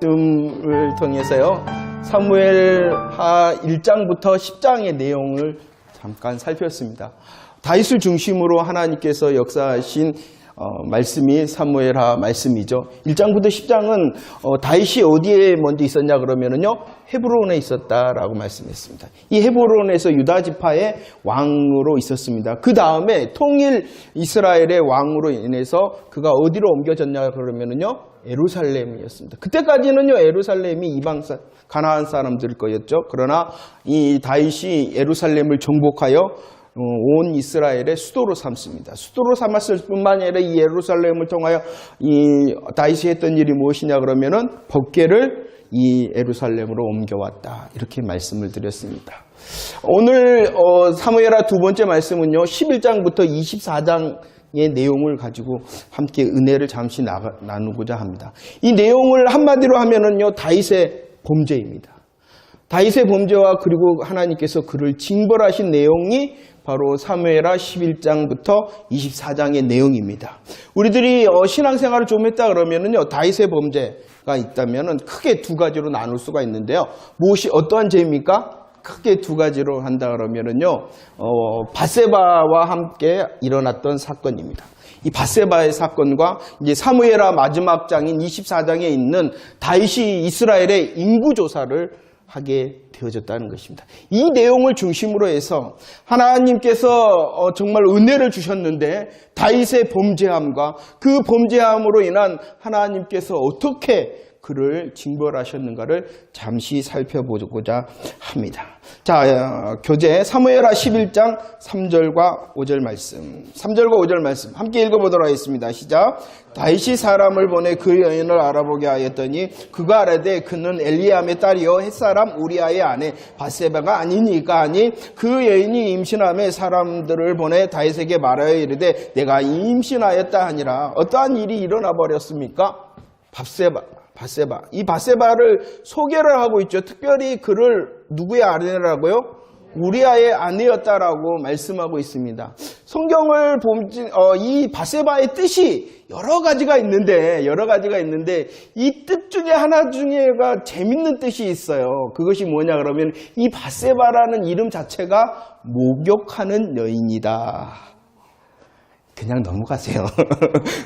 말씀을 통해서요, 사무엘하 1장부터 10장의 내용을 잠깐 살폈습니다. 다윗을 중심으로 하나님께서 역사하신 말씀이 사무엘하 말씀이죠. 1장부터 10장은 다윗이 어디에 먼저 있었냐 그러면은요, 헤브론에 있었다라고 말씀했습니다. 이 헤브론에서 유다 지파의 왕으로 있었습니다. 그 다음에 통일 이스라엘의 왕으로 인해서 그가 어디로 옮겨졌냐 그러면은요, 예루살렘이었습니다. 그때까지는요, 예루살렘이 이방 가나안 사람들 거였죠. 그러나 이 다윗이 예루살렘을 정복하여 온 이스라엘의 수도로 삼습니다. 수도로 삼았을 뿐만 아니라 이 예루살렘을 통하여 이 다윗이 했던 일이 무엇이냐 그러면은 법궤를 이 예루살렘으로 옮겨왔다, 이렇게 말씀을 드렸습니다. 오늘 사무엘하 두 번째 말씀은요, 11장부터 24장의 내용을 가지고 함께 은혜를 잠시 나누고자 합니다. 이 내용을 한마디로 하면은요, 다윗의 범죄입니다. 다윗의 범죄와 그리고 하나님께서 그를 징벌하신 내용이 바로 사무엘하 11장부터 24장의 내용입니다. 우리들이 신앙생활을 좀 했다 그러면은요, 다윗의 범죄가 있다면은 크게 두 가지로 나눌 수가 있는데요. 무엇이 어떠한 죄입니까? 크게 두 가지로 한다 그러면은요, 밧세바와 함께 일어났던 사건입니다. 이 밧세바의 사건과 이제 사무엘하 마지막 장인 24장에 있는 다윗이 이스라엘의 인구 조사를 하게 되어졌다는 것입니다. 이 내용을 중심으로 해서 하나님께서 정말 은혜를 주셨는데 다윗의 범죄함과 그 범죄함으로 인한 하나님께서 어떻게 그를 징벌하셨는가를 잠시 살펴보고자 합니다. 자, 교재 사무엘하 11장 3절과 5절 말씀, 3절과 5절 말씀 함께 읽어보도록 하겠습니다. 시작. 다윗이 사람을 보내 그 여인을 알아보게 하였더니 그가 아뢰되 그는 엘리암의 딸이요 햇사람 우리아의 아내 밧세바가 아니니까 하니 그 여인이 임신함에 사람들을 보내 다윗에게 말하여 이르되 내가 임신하였다 하니라. 어떠한 일이 일어나 버렸습니까? 밧세바. 이 밧세바를 소개를 하고 있죠. 특별히 그를 누구의 아내라고요? 우리아의 아내였다라고 말씀하고 있습니다. 성경을 보면 이 밧세바의 뜻이 여러 가지가 있는데 이 뜻 중에 하나 중에가 재밌는 뜻이 있어요. 그것이 뭐냐 그러면 이 밧세바라는 이름 자체가 목욕하는 여인이다. 그냥 넘어가세요.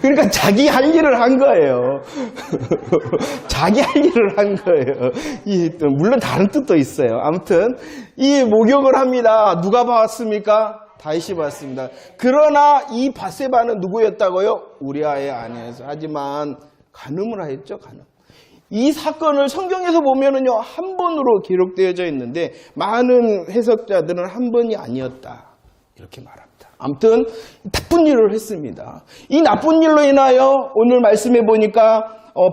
그러니까 자기 할 일을 한 거예요. 자기 할 일을 한 거예요. 물론 다른 뜻도 있어요. 아무튼 이 목욕을 합니다. 누가 봤습니까? 다윗이 봤습니다. 그러나 이 밧세바는 누구였다고요? 우리아의 아내였어요. 하지만 간음을 하였죠. 간음. 이 사건을 성경에서 보면은요, 한 번으로 기록되어져 있는데 많은 해석자들은 한 번이 아니었다, 이렇게 말합니다. 아무튼 나쁜 일을 했습니다. 이 나쁜 일로 인하여 오늘 말씀해 보니까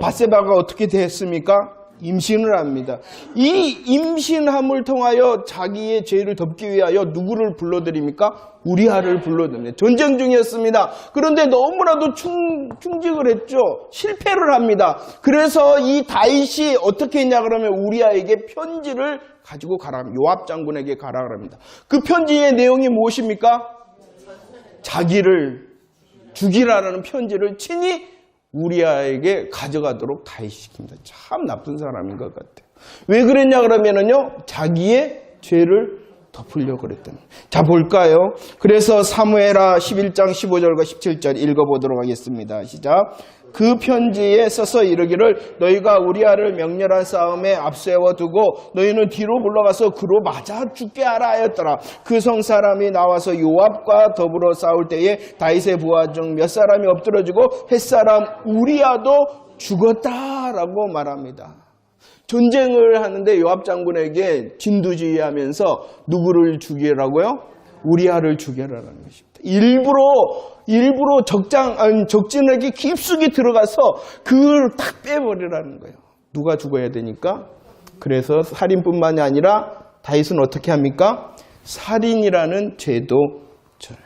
밧세바가 어떻게 됐습니까? 임신을 합니다. 이 임신함을 통하여 자기의 죄를 덮기 위하여 누구를 불러들입니까? 우리아를 불러듭니다. 전쟁 중이었습니다. 그런데 너무나도 충직을 했죠. 실패를 합니다. 그래서 이 다윗이 어떻게 했냐 그러면 우리아에게 편지를 가지고 가라, 요압 장군에게 가라 그럽니다. 그 편지의 내용이 무엇입니까? 자기를 죽이라는 편지를 친히 우리아에게 가져가도록 다윗이 시킵니다. 참 나쁜 사람인 것 같아요. 왜 그랬냐 그러면은요, 자기의 죄를 덮으려고 그랬던. 자, 볼까요? 그래서 사무엘하 11장 15절과 17절 읽어보도록 하겠습니다. 시작. 그 편지에 써서 이르기를 너희가 우리아를 맹렬한 싸움에 앞세워 두고 너희는 뒤로 물러가서 그로 맞아 죽게 하라 하였더라. 그 성 사람이 나와서 요압과 더불어 싸울 때에 다윗의 부하 중 몇 사람이 엎드러지고 햇사람 우리아도 죽었다라고 말합니다. 전쟁을 하는데 요압 장군에게 진두지휘하면서 누구를 죽이라고요? 우리아를 죽여라라는 것입니다. 일부러 적진에게 깊숙이 들어가서 그걸 딱 빼버리라는 거예요. 누가 죽어야 되니까. 그래서 살인뿐만이 아니라 다윗은 어떻게 합니까? 살인이라는 죄도 져요.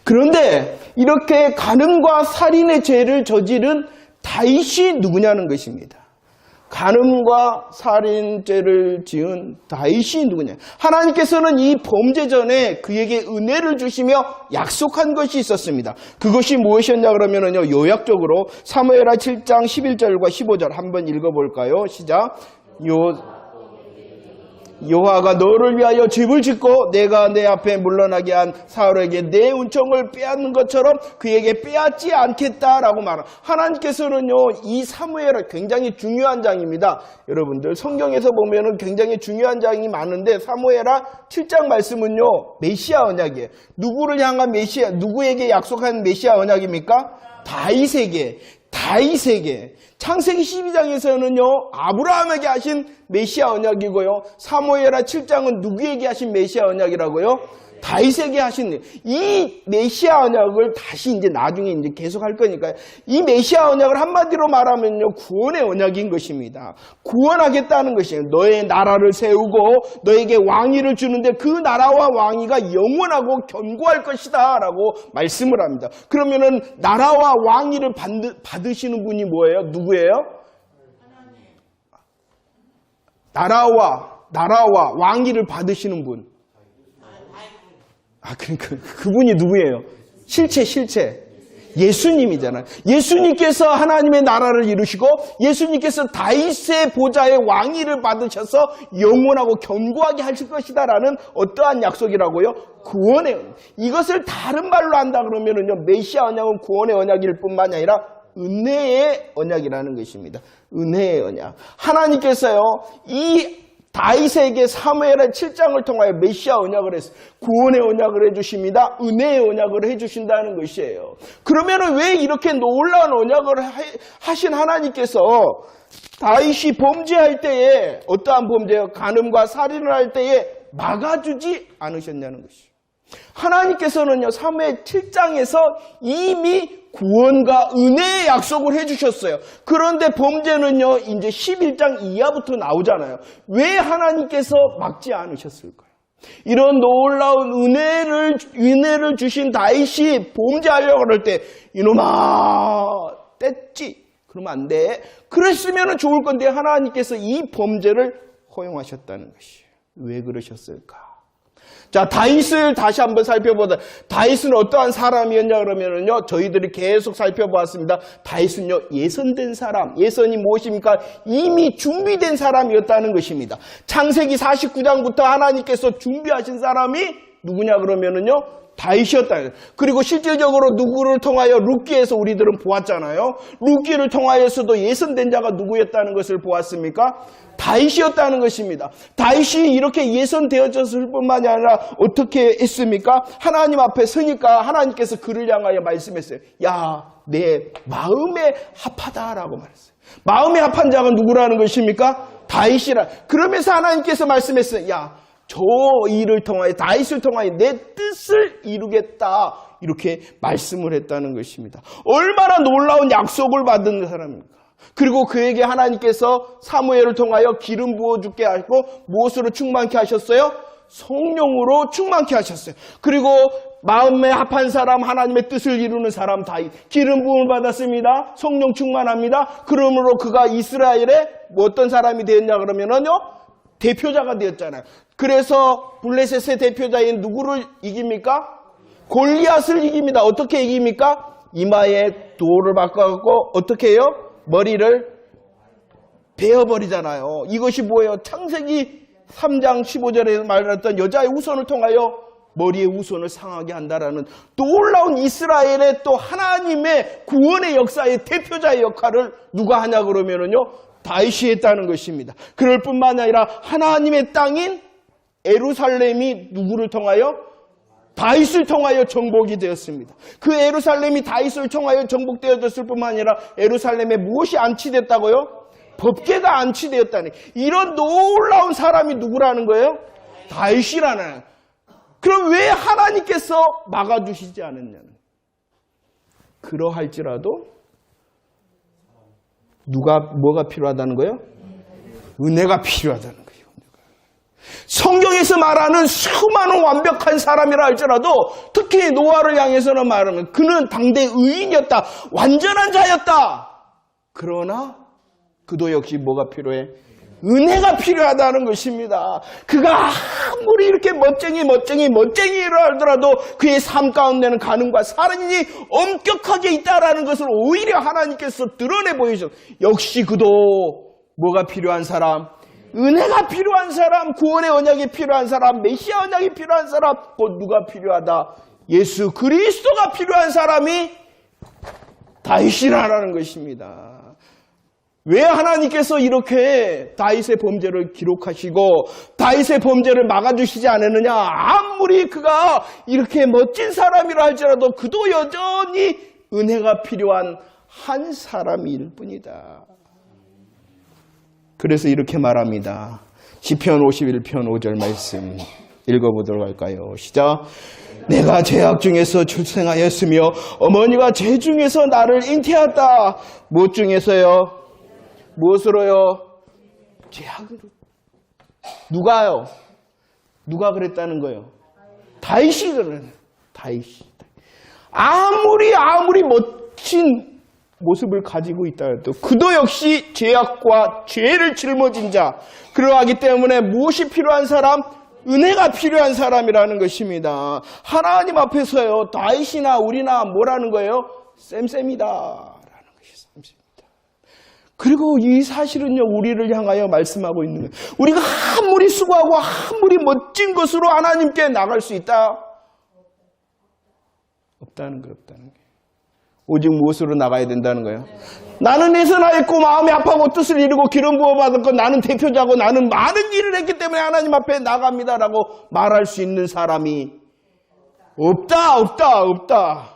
그런데 이렇게 간음과 살인의 죄를 저지른 다윗이 누구냐는 것입니다. 간음과 살인죄를 지은 다윗이 누구냐? 하나님께서는 이 범죄 전에 그에게 은혜를 주시며 약속한 것이 있었습니다. 그것이 무엇이었냐 그러면요, 요약적으로 사무엘하 7장 11절과 15절 한번 읽어볼까요? 시작. 여호와가 너를 위하여 집을 짓고 내가 내 앞에 물러나게 한 사울에게 내 은총을 빼앗는 것처럼 그에게 빼앗지 않겠다라고 말합니다. 하나님께서는요, 이 사무엘은 굉장히 중요한 장입니다. 여러분들 성경에서 보면은 굉장히 중요한 장이 많은데 사무엘하 7장 말씀은요, 메시아 언약이에요. 누구를 향한 메시아, 누구에게 약속한 메시아 언약입니까? 다윗에게. 창세기 12장에서는요, 아브라함에게 하신 메시아 언약이고요. 사무엘하 7장은 누구에게 하신 메시아 언약이라고요? 다윗에게 하신 이 메시아 언약을 다시 이제 나중에 이제 계속 할 거니까요. 이 메시아 언약을 한마디로 말하면요, 구원의 언약인 것입니다. 구원하겠다는 것이에요. 너의 나라를 세우고 너에게 왕위를 주는데 그 나라와 왕위가 영원하고 견고할 것이다 라고 말씀을 합니다. 그러면은 나라와 왕위를 받으시는 분이 뭐예요? 누구예요? 나라와 왕위를 받으시는 분. 그러니까 그분이 누구예요? 실체. 예수님이잖아요. 예수님께서 하나님의 나라를 이루시고 예수님께서 다윗의 보좌의 왕위를 받으셔서 영원하고 견고하게 하실 것이다라는 어떠한 약속이라고요? 구원의 언약. 이것을 다른 말로 한다 그러면은요, 메시아 언약은 구원의 언약일 뿐만이 아니라 은혜의 언약이라는 것입니다. 은혜의 언약. 하나님께서요, 이 다윗에게 사무엘하 7장을 통하여 메시아 언약을 했어요. 구원의 언약을 해주십니다. 은혜의 언약을 해주신다는 것이에요. 그러면 왜 이렇게 놀라운 언약을 하신 하나님께서 다윗이 범죄할 때에, 어떠한 범죄요? 간음과 살인을 할 때에 막아주지 않으셨냐는 것이에요. 하나님께서는요, 사무엘 7장에서 이미 구원과 은혜의 약속을 해주셨어요. 그런데 범죄는요, 이제 11장 이하부터 나오잖아요. 왜 하나님께서 막지 않으셨을까요? 이런 놀라운 은혜를 주신 다윗이 범죄하려고 그럴 때, 이놈아, 뗐지? 그러면 안 돼. 그랬으면 좋을 건데, 하나님께서 이 범죄를 허용하셨다는 것이에요. 왜 그러셨을까? 자, 다윗을 다시 한번 살펴보자. 다윗은 어떠한 사람이었냐 그러면은요, 저희들이 계속 살펴보았습니다. 다윗은요, 예선된 사람. 예선이 무엇입니까? 이미 준비된 사람이었다는 것입니다. 창세기 49장부터 하나님께서 준비하신 사람이 누구냐 그러면은요, 다윗이었다. 그리고 실질적으로 누구를 통하여 룻기에서 우리들은 보았잖아요. 룻기를 통하여서도 예선된 자가 누구였다는 것을 보았습니까? 다윗이었다는 것입니다. 다윗이 이렇게 예선되어졌을 뿐만이 아니라 어떻게 했습니까? 하나님 앞에 서니까 하나님께서 그를 향하여 말씀했어요. 야, 내 마음에 합하다라고 말했어요. 마음에 합한 자가 누구라는 것입니까? 다윗이라. 그러면서 하나님께서 말씀했어요. 야, 저 일을 통하여, 다윗을 통하여 내 뜻을 이루겠다. 이렇게 말씀을 했다는 것입니다. 얼마나 놀라운 약속을 받은 사람입니까? 그리고 그에게 하나님께서 사무엘을 통하여 기름 부어주게 하고 무엇으로 충만케 하셨어요? 성령으로 충만케 하셨어요. 그리고 마음에 합한 사람, 하나님의 뜻을 이루는 사람 다윗, 기름 부음을 받았습니다. 성령 충만합니다. 그러므로 그가 이스라엘의 어떤 사람이 되었냐 그러면은요, 대표자가 되었잖아요. 그래서 블레셋의 대표자인 누구를 이깁니까? 골리앗을 이깁니다. 어떻게 이깁니까? 이마에 돌을 바꿔갖고 어떻게 해요? 머리를 베어버리잖아요. 이것이 뭐예요? 창세기 3장 15절에 말했던 여자의 후손을 통하여 머리의 후손을 상하게 한다라는 놀라운 이스라엘의 또 하나님의 구원의 역사의 대표자의 역할을 누가 하냐 그러면은요, 다윗이 했다는 것입니다. 그럴 뿐만 아니라 하나님의 땅인 예루살렘이 누구를 통하여? 다윗을 통하여 정복이 되었습니다. 그 예루살렘이 다윗을 통하여 정복되어졌을 뿐만 아니라 예루살렘에 무엇이 안치됐다고요? 법궤가 안치되었다니. 이런 놀라운 사람이 누구라는 거예요? 다윗이라는. 그럼 왜 하나님께서 막아주시지 않았냐는. 그러할지라도 뭐가 필요하다는 거예요? 은혜가 필요하다는 거예요. 성경에서 말하는 수많은 완벽한 사람이라 할지라도 특히 노아를 향해서는 말하면 그는 당대 의인이었다. 완전한 자였다. 그러나 그도 역시 뭐가 필요해? 은혜가 필요하다는 것입니다. 그가 아무리 이렇게 멋쟁이를 하더라도 그의 삶 가운데는 가늠과 살인이 엄격하게 있다라는 것을 오히려 하나님께서 드러내 보이셨어요. 역시 그도 뭐가 필요한 사람? 은혜가 필요한 사람, 구원의 언약이 필요한 사람, 메시아 언약이 필요한 사람, 곧 누가 필요하다? 예수 그리스도가 필요한 사람이 다윗이라는 것입니다. 왜 하나님께서 이렇게 다윗의 범죄를 기록하시고 다윗의 범죄를 막아주시지 않았느냐? 아무리 그가 이렇게 멋진 사람이라 할지라도 그도 여전히 은혜가 필요한 한 사람일 뿐이다. 그래서 이렇게 말합니다. 시편 51편 5절 말씀 읽어보도록 할까요? 시작. 내가 죄악 중에서 출생하였으며 어머니가 죄 중에서 나를 잉태하였다. 무엇 중에서요? 무엇으로요? 죄악으로. 누가요? 누가 그랬다는 거예요? 다윗이 그러는. 다윗이. 아무리 멋진 모습을 가지고 있다 해도 그도 역시 죄악과 죄를 짊어진 자. 그러하기 때문에 무엇이 필요한 사람? 은혜가 필요한 사람이라는 것입니다. 하나님 앞에서요, 다윗이나 우리나 뭐라는 거예요? 쌤쌤이다. 그리고 이 사실은요, 우리를 향하여 말씀하고 있는 거예요. 우리가 아무리 수고하고 아무리 멋진 것으로 하나님께 나갈 수 있다? 없다는 거예요. 오직 무엇으로 나가야 된다는 거예요? 나는 예선하였고 마음이 아파하고 뜻을 이루고 기름 부어받았고 나는 대표자고 나는 많은 일을 했기 때문에 하나님 앞에 나갑니다라고 말할 수 있는 사람이 없다.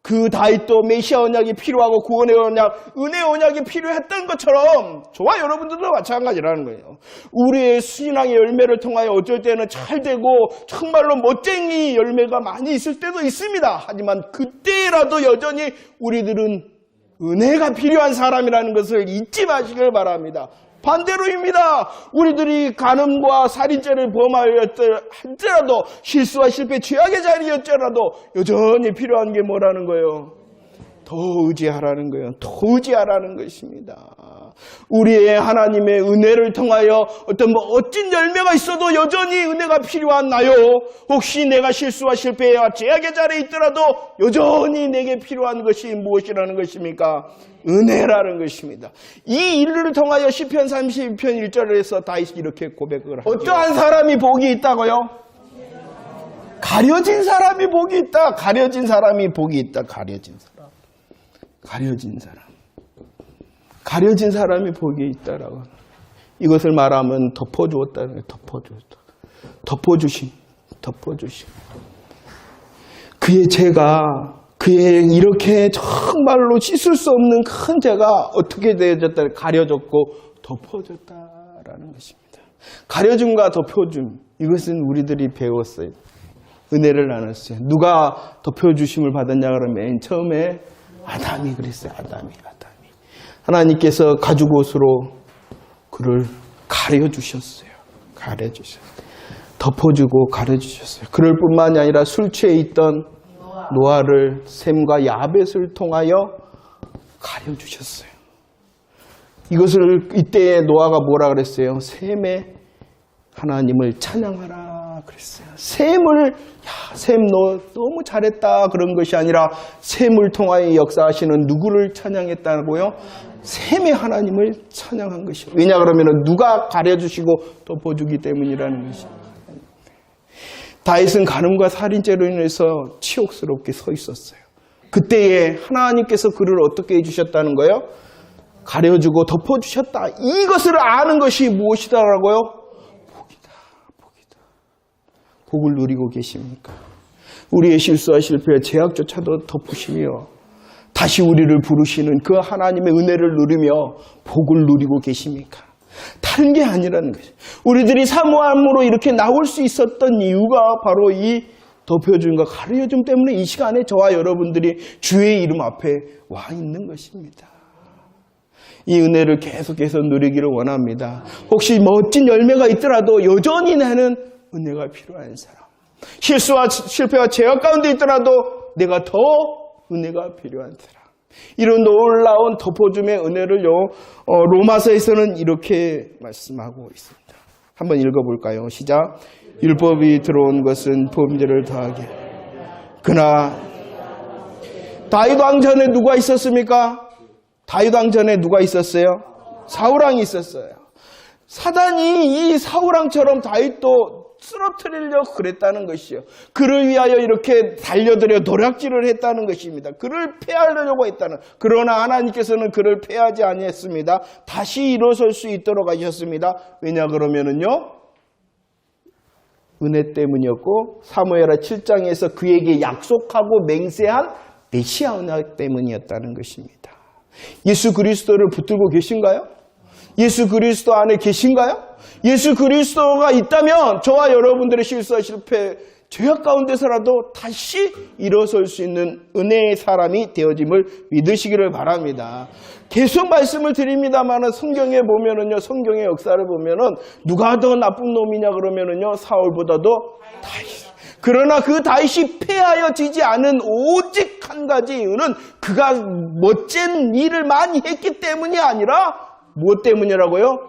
그 다윗도 메시아 언약이 필요하고 구원의 언약, 은혜의 언약이 필요했던 것처럼 저와 여러분들도 마찬가지라는 거예요. 우리의 신앙의 열매를 통하여 어쩔 때는 잘 되고 정말로 멋쟁이 열매가 많이 있을 때도 있습니다. 하지만 그때라도 여전히 우리들은 은혜가 필요한 사람이라는 것을 잊지 마시길 바랍니다. 반대로입니다. 우리들이 간음과 살인죄를 범하였더라도 실수와 실패, 죄악의 자리였더라도 여전히 필요한 게 뭐라는 거예요? 더 의지하라는 거예요. 더 의지하라는 것입니다. 우리의 하나님의 은혜를 통하여 어떤 멋진 열매가 있어도 여전히 은혜가 필요한 나요. 혹시 내가 실수와 실패와 죄악의 자리에 있더라도 여전히 내게 필요한 것이 무엇이라는 것입니까? 은혜라는 것입니다. 이 일을 통하여 시편 32편 1절에서 다윗이 이렇게 고백을 하죠. 어떠한 사람이 복이 있다고요? 가려진 사람이 복이 있다. 가려진 사람이 복이 있다. 가려진 사람이 복이 있다라고. 이것을 말하면 덮어주었다는 거예요. 덮어주심. 그의 죄가, 그의 이렇게 정말로 씻을 수 없는 큰 죄가 어떻게 되어졌다? 가려졌고 덮어졌다라는 것입니다. 가려줌과 덮여줌, 이것은 우리들이 배웠어요. 은혜를 나눴어요. 누가 덮여주심을 받았냐 그러면 맨 처음에 아담이 그랬어요. 아담이. 하나님께서 가죽옷으로 그를 가려주셨어요. 덮어주고 가려주셨어요. 그럴 뿐만이 아니라 술 취해 있던 노아를 셈과 야벳을 통하여 가려주셨어요. 이것을 이때 노아가 뭐라 그랬어요? 셈의 하나님을 찬양하라 그랬어요. 셈 너 너무 잘했다 그런 것이 아니라 셈을 통하여 역사하시는 누구를 찬양했다고요? 셈의 하나님을 찬양한 것이요. 왜냐 그러면 누가 가려주시고 덮어주기 때문이라는 것입니다. 다윗은 간음과 살인죄로 인해서 치욕스럽게 서 있었어요. 그때에 하나님께서 그를 어떻게 해주셨다는 거예요? 가려주고 덮어주셨다. 이것을 아는 것이 무엇이다라고요? 복이다. 복을 누리고 계십니까? 우리의 실수와 실패와 죄악조차도 덮으시며 다시 우리를 부르시는 그 하나님의 은혜를 누리며 복을 누리고 계십니까? 다른 게 아니라는 거죠. 우리들이 사모함으로 이렇게 나올 수 있었던 이유가 바로 이 덮여줌과 가려줌 때문에 이 시간에 저와 여러분들이 주의 이름 앞에 와 있는 것입니다. 이 은혜를 계속해서 누리기를 원합니다. 혹시 멋진 열매가 있더라도 여전히 나는 은혜가 필요한 사람. 실수와 실패와 죄악 가운데 있더라도 내가 더 은혜가 필요한 사람. 이런 놀라운 덮어줌의 은혜를요, 로마서에서는 이렇게 말씀하고 있습니다. 한번 읽어볼까요? 시작. 율법이 들어온 것은 범죄를 더하게. 그러나 다윗 왕 전에 누가 있었습니까? 다윗 왕 전에 누가 있었어요? 사울왕이 있었어요. 사단이 이 사울왕처럼 다윗도 쓰러뜨리려고 그랬다는 것이요. 그를 위하여 이렇게 달려들여 노략질을 했다는 것입니다. 그를 패하려고 했다는. 그러나 하나님께서는 그를 패하지 아니했습니다. 다시 일어설 수 있도록 하셨습니다. 왜냐 그러면은요, 은혜 때문이었고 사무엘하 7장에서 그에게 약속하고 맹세한 메시아 은혜 때문이었다는 것입니다. 예수 그리스도를 붙들고 계신가요? 예수 그리스도 안에 계신가요? 예수 그리스도가 있다면 저와 여러분들의 실수와 실패, 죄악 가운데서라도 다시 일어설 수 있는 은혜의 사람이 되어짐을 믿으시기를 바랍니다. 계속 말씀을 드립니다만 성경에 보면은요, 성경의 역사를 보면은 누가 더 나쁜 놈이냐 그러면은요, 사울보다도 다윗. 그러나 그 다윗이 패하여지지 않은 오직 한 가지 이유는 그가 멋진 일을 많이 했기 때문이 아니라 무엇 때문이라고요?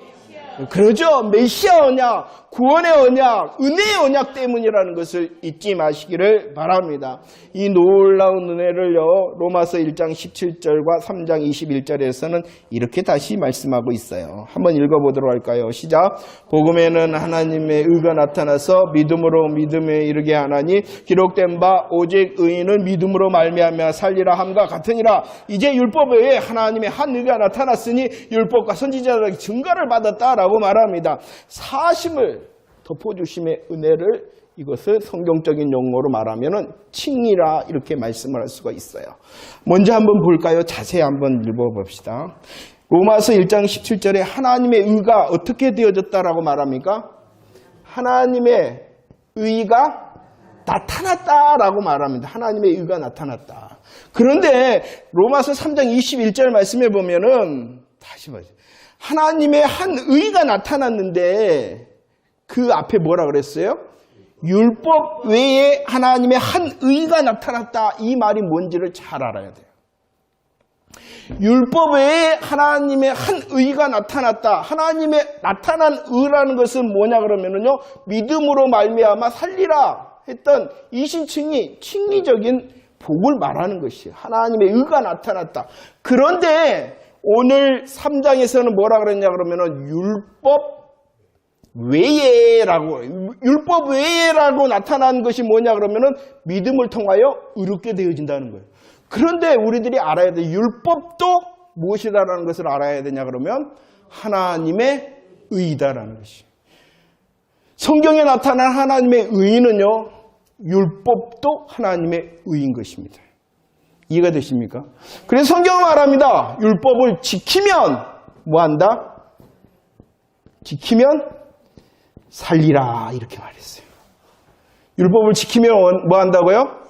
그러죠. 메시아 언약, 구원의 언약, 은혜의 언약 때문이라는 것을 잊지 마시기를 바랍니다. 이 놀라운 은혜를요, 로마서 1장 17절과 3장 21절에서는 이렇게 다시 말씀하고 있어요. 한번 읽어보도록 할까요? 시작. 복음에는 하나님의 의가 나타나서 믿음으로 믿음에 이르게 하나니 기록된 바 오직 의인은 믿음으로 말미암아 살리라 함과 같으니라. 이제 율법 외에 하나님의 한 의가 나타났으니 율법과 선지자들에게 증거를 받았다라고 말합니다. 사심을 덮어주심의 은혜를, 이것을 성경적인 용어로 말하면은 칭이라 이렇게 말씀을 할 수가 있어요. 먼저 한번 볼까요? 자세히 한번 읽어봅시다. 로마서 1장 17절에 하나님의 의가 어떻게 되어졌다라고 말합니까? 하나님의 의가 나타났다라고 말합니다. 하나님의 의가 나타났다. 그런데 로마서 3장 21절 말씀해 보면은 다시 말해요. 하나님의 한 의가 나타났는데 그 앞에 뭐라 그랬어요? 율법 외에 하나님의 한 의가 나타났다. 이 말이 뭔지를 잘 알아야 돼요. 율법 외에 하나님의 한 의가 나타났다. 하나님의 나타난 의라는 것은 뭐냐 그러면은요, 믿음으로 말미암아 살리라 했던 이신칭이 칭의적인 복을 말하는 것이에요. 하나님의 의가 나타났다. 그런데 오늘 3장에서는 뭐라 그랬냐 그러면은 율법 외에라고 나타난 것이 뭐냐 그러면은 믿음을 통하여 의롭게 되어진다는 거예요. 그런데 우리들이 알아야 돼. 율법도 무엇이다라는 것을 알아야 되냐 그러면 하나님의 의다라는 것이. 성경에 나타난 하나님의 의는요, 율법도 하나님의 의인 것입니다. 이해가 되십니까? 그래서 성경은 말합니다. 율법을 지키면 뭐한다? 지키면 살리라 이렇게 말했어요. 율법을 지키면 뭐 한다고요?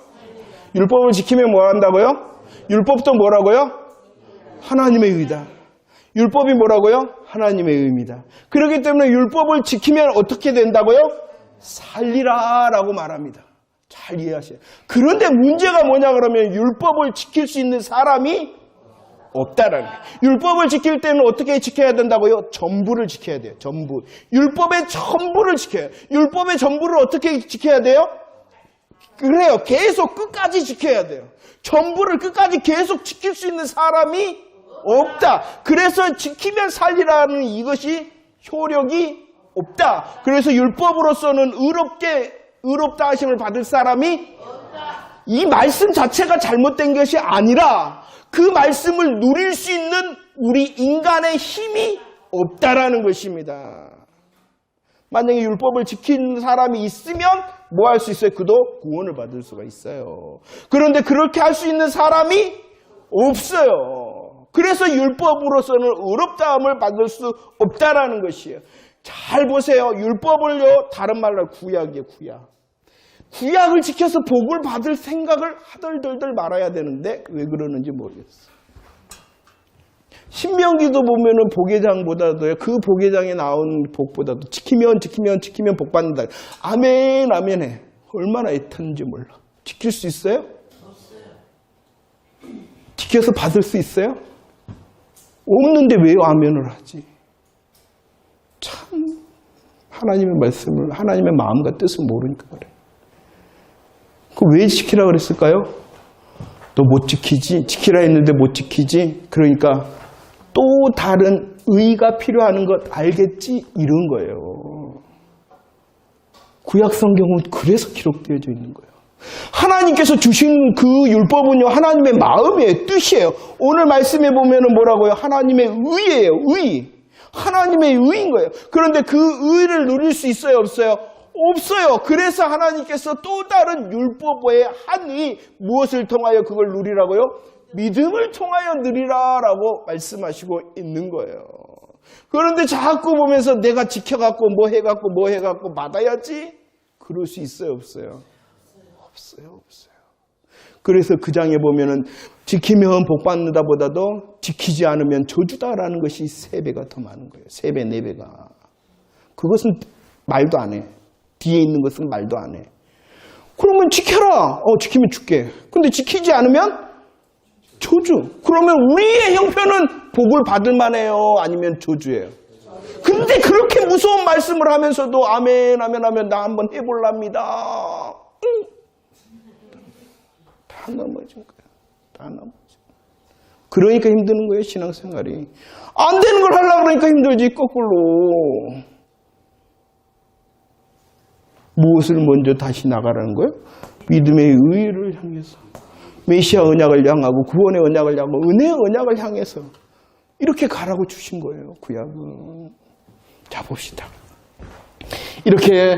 율법을 지키면 뭐 한다고요? 율법도 뭐라고요? 하나님의 의다. 율법이 뭐라고요? 하나님의 의입니다. 그렇기 때문에 율법을 지키면 어떻게 된다고요? 살리라라고 말합니다. 잘 이해하셔요. 그런데 문제가 뭐냐 그러면 율법을 지킬 수 있는 사람이 없다라는 거예요. 율법을 지킬 때는 어떻게 지켜야 된다고요? 전부를 지켜야 돼요. 전부. 율법의 전부를 지켜야 돼요. 율법의 전부를 어떻게 지켜야 돼요? 그래요. 계속 끝까지 지켜야 돼요. 전부를 끝까지 계속 지킬 수 있는 사람이 없다. 그래서 지키면 살리라는 이것이 효력이 없다. 그래서 율법으로서는 의롭다 하심을 받을 사람이 없다. 이 말씀 자체가 잘못된 것이 아니라 그 말씀을 누릴 수 있는 우리 인간의 힘이 없다라는 것입니다. 만약에 율법을 지키는 사람이 있으면 뭐 할 수 있어요? 그도 구원을 받을 수가 있어요. 그런데 그렇게 할 수 있는 사람이 없어요. 그래서 율법으로서는 의롭다함을 받을 수 없다라는 것이에요. 잘 보세요. 율법을요, 다른 말로 구약이에요, 구약. 구약을 지켜서 복을 받을 생각을 하덜덜덜 말아야 되는데 왜 그러는지 모르겠어요. 신명기도 보면은 복의장보다도요, 그 복의장에 나온 복보다도 지키면 복 받는다. 아멘, 아멘해. 얼마나 애탄지 몰라. 지킬 수 있어요? 없어요. 지켜서 받을 수 있어요? 없는데 왜 아멘을 하지? 참 하나님의 말씀을, 하나님의 마음과 뜻을 모르니까 그래. 그 왜 지키라 그랬을까요? 너 못 지키지? 지키라 했는데 못 지키지? 그러니까 또 다른 의가 필요한 것 알겠지? 이런 거예요. 구약 성경은 그래서 기록되어져 있는 거예요. 하나님께서 주신 그 율법은요, 하나님의 마음이에요, 뜻이에요. 오늘 말씀에 보면은 뭐라고요? 하나님의 의예요, 의. 하나님의 의인 거예요. 그런데 그 의를 누릴 수 있어요, 없어요? 없어요. 그래서 하나님께서 또 다른 율법의 한 의, 무엇을 통하여 그걸 누리라고요? 믿음을 통하여 누리라라고 말씀하시고 있는 거예요. 그런데 자꾸 보면서 내가 지켜갖고 뭐 해갖고 받아야지? 그럴 수 있어요, 없어요? 없어요. 그래서 그 장에 보면은 지키면 복 받는다 보다도 지키지 않으면 저주다라는 것이 3배가 더 많은 거예요. 3배, 4배가. 그것은 말도 안 해. 뒤에 있는 것은 말도 안 해. 그러면 지켜라. 지키면 줄게. 근데 지키지 않으면 저주. 그러면 우리의 형편은 복을 받을 만해요? 아니면 저주예요? 근데 그렇게 무서운 말씀을 하면서도 아멘, 나 한번 해볼랍니다. 다 넘어진 거예요. 다 넘어진 거예요. 그러니까 힘드는 거예요, 신앙생활이. 안 되는 걸 하려고 그러니까 힘들지, 거꾸로. 무엇을 먼저 다시 나가라는 거예요? 믿음의 의를 향해서. 메시아 언약을 향하고 구원의 언약을 향하고 은혜의 언약을 향해서 이렇게 가라고 주신 거예요, 구약은. 자, 봅시다. 이렇게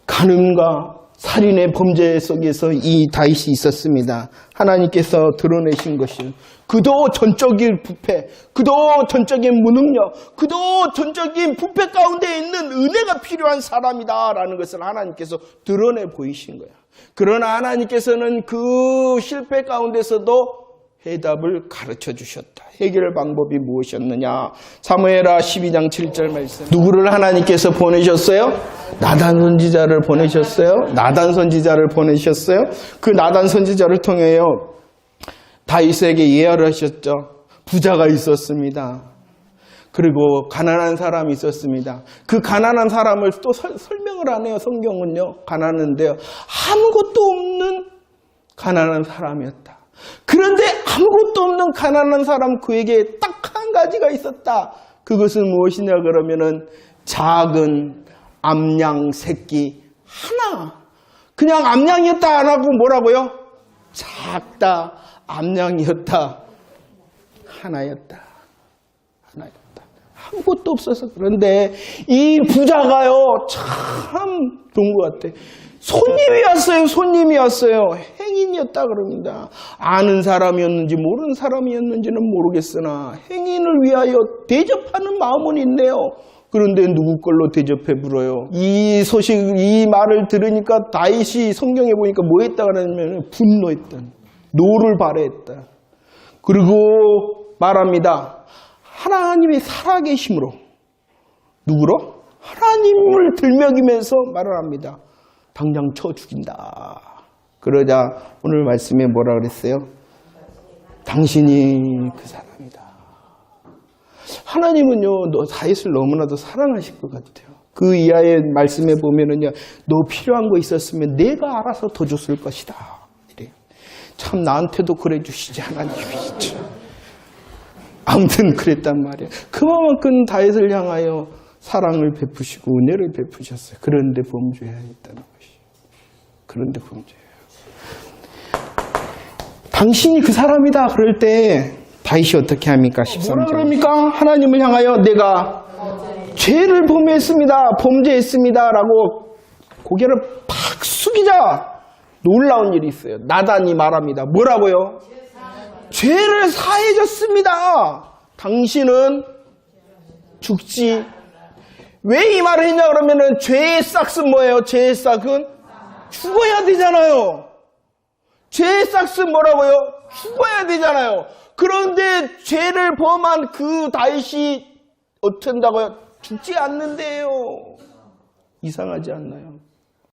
간음과 살인의 범죄 속에서 이 다윗이 있었습니다. 하나님께서 드러내신 것이 그도 전적인 부패, 그도 전적인 무능력, 그도 전적인 부패 가운데 있는 은혜가 필요한 사람이다라는 것을 하나님께서 드러내 보이신 거야. 그러나 하나님께서는 그 실패 가운데서도 해답을 가르쳐 주셨다. 해결 방법이 무엇이었느냐? 사무엘하 12장 7절 말씀. 누구를 하나님께서 보내셨어요? 나단 선지자를 보내셨어요. 나단 선지자를 보내셨어요. 그 나단 선지자를 통해요, 다윗에게 예언을 하셨죠. 부자가 있었습니다. 그리고 가난한 사람이 있었습니다. 그 가난한 사람을 또 설명을 안 해요, 성경은요. 가난한데요, 아무것도 없는 가난한 사람이었다. 그런데 아무것도 없는 가난한 사람, 그에게 딱 한 가지가 있었다. 그것은 무엇이냐 그러면은 작은 암양 새끼 하나. 그냥 암양이었다 안 하고 뭐라고요? 작다, 암양이었다, 하나였다. 아무것도 없어서. 그런데 이 부자가요, 참 좋은 것 같아. 손님이 왔어요. 행인이었다 그럽니다. 아는 사람이었는지 모르는 사람이었는지는 모르겠으나 행인을 위하여 대접하는 마음은 있네요. 그런데 누구 걸로 대접해 불어요? 이 소식, 이 말을 들으니까 다윗이 성경에 보니까 뭐 했다 그러냐면 분노했다. 노를 발휘했다. 그리고 말합니다. 하나님의 살아계심으로. 누구로? 하나님을 들먹이면서 말을 합니다. 당장 쳐 죽인다. 그러자 오늘 말씀에 뭐라 그랬어요? 당신이 그 사람이다. 하나님은요, 너 다윗을 너무나도 사랑하실 것 같아요. 그 이하의 말씀에 보면은요, 너 필요한 거 있었으면 내가 알아서 더 줬을 것이다. 이래요. 참 나한테도 그래 주시지 하나님이 진짜. 아무튼 그랬단 말이에요. 그만큼 다윗을 향하여 사랑을 베푸시고 은혜를 베푸셨어요. 그런데 범죄했다는 것이. 그런데 범죄해요. 당신이 그 사람이다 그럴 때 다윗이 어떻게 합니까? 13절. 뭐라 그럽니까? 하나님을 향하여 내가 죄를 범죄했습니다 라고 고개를 팍 숙이자 놀라운 일이 있어요. 나단이 말합니다. 뭐라고요? 죄를 사해 졌습니다. 당신은 죽지. 왜 이 말을 했냐 그러면은 죄의 싹은 뭐예요? 죄의 싹은 죽어야 되잖아요. 죄의 싹은 뭐라고요? 죽어야 되잖아요. 그런데 죄를 범한 그 다윗이 어쩐다고요? 죽지 않는데요. 이상하지 않나요?